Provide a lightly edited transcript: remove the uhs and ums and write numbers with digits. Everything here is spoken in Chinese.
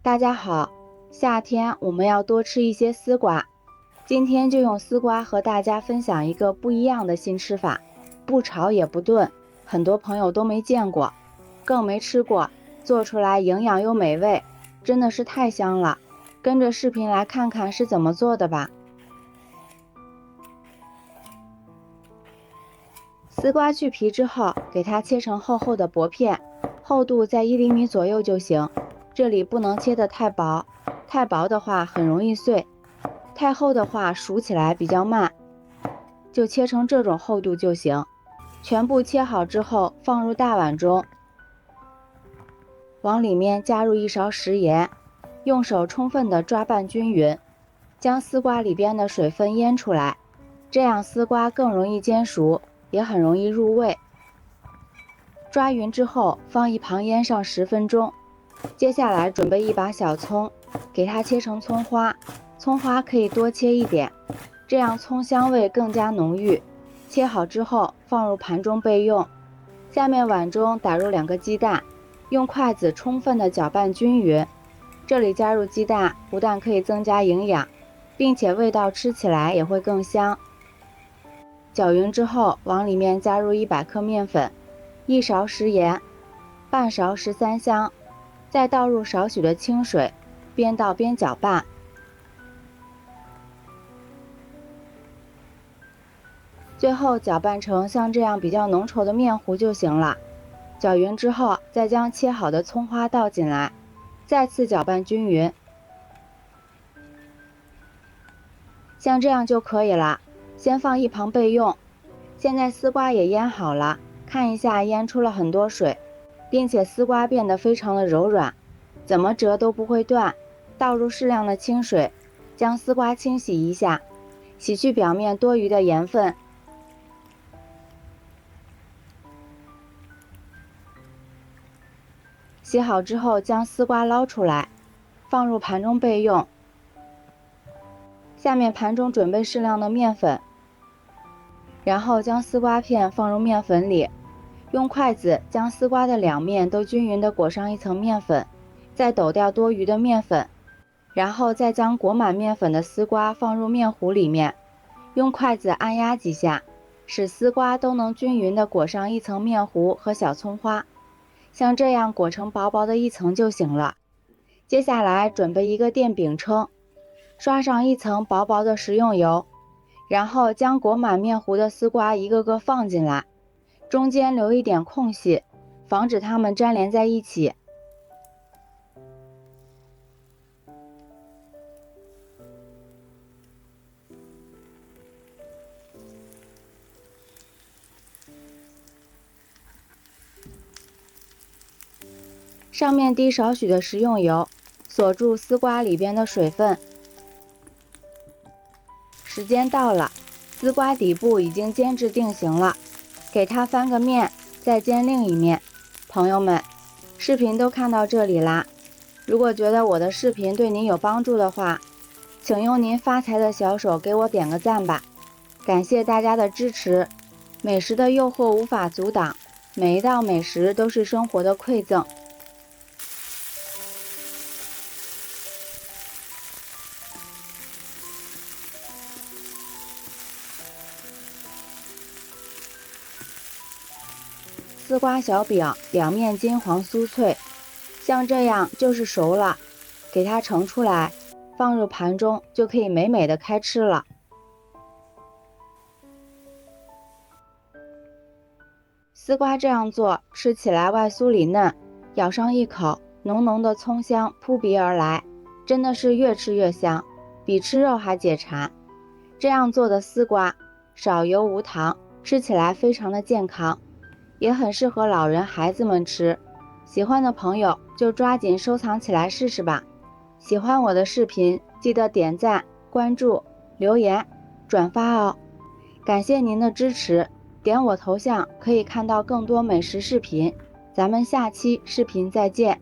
大家好，夏天我们要多吃一些丝瓜。今天就用丝瓜和大家分享一个不一样的新吃法，不炒也不炖，很多朋友都没见过，更没吃过，做出来营养又美味，真的是太香了。跟着视频来看看是怎么做的吧。丝瓜去皮之后，给它切成厚厚的薄片，厚度在1厘米左右就行。这里不能切得太薄，太薄的话很容易碎，太厚的话熟起来比较慢，就切成这种厚度就行。全部切好之后放入大碗中，往里面加入1勺食盐，用手充分的抓拌均匀，将丝瓜里边的水分腌出来，这样丝瓜更容易煎熟，也很容易入味。抓匀之后放一旁腌上10分钟。接下来准备一把小葱，给它切成葱花，葱花可以多切一点，这样葱香味更加浓郁。切好之后放入盘中备用。下面碗中打入2个鸡蛋，用筷子充分的搅拌均匀。这里加入鸡蛋不但可以增加营养，并且味道吃起来也会更香。搅匀之后往里面加入100克面粉，1勺食盐，半勺13香，再倒入少许的清水，边倒边搅拌。最后搅拌成像这样比较浓稠的面糊就行了。搅匀之后，再将切好的葱花倒进来，再次搅拌均匀。像这样就可以了，先放一旁备用。现在丝瓜也腌好了，看一下腌出了很多水，并且丝瓜变得非常的柔软，怎么折都不会断。倒入适量的清水，将丝瓜清洗一下，洗去表面多余的盐分。洗好之后将丝瓜捞出来，放入盘中备用。下面盘中准备适量的面粉，然后将丝瓜片放入面粉里，用筷子将丝瓜的2面都均匀地裹上一层面粉，再抖掉多余的面粉，然后再将裹满面粉的丝瓜放入面糊里面，用筷子按压几下，使丝瓜都能均匀地裹上一层面糊和小葱花，像这样裹成薄薄的一层就行了。接下来准备一个电饼铛，刷上一层薄薄的食用油，然后将裹满面糊的丝瓜一个个放进来，中间留一点空隙，防止它们粘连在一起。上面滴少许的食用油，锁住丝瓜里边的水分。时间到了，丝瓜底部已经煎至定型了，给它翻个面，再煎另一面。朋友们，视频都看到这里啦，如果觉得我的视频对您有帮助的话，请用您发财的小手给我点个赞吧，感谢大家的支持。美食的诱惑无法阻挡，每一道美食都是生活的馈赠。丝瓜小饼2面金黄酥脆，像这样就是熟了，给它盛出来，放入盘中就可以美美的开吃了。丝瓜这样做，吃起来外酥里嫩，咬上一口，浓浓的葱香扑鼻而来，真的是越吃越香，比吃肉还解馋。这样做的丝瓜，少油无糖，吃起来非常的健康，也很适合老人孩子们吃。喜欢的朋友就抓紧收藏起来试试吧。喜欢我的视频，记得点赞、关注、留言、转发哦。感谢您的支持，点我头像可以看到更多美食视频。咱们下期视频再见。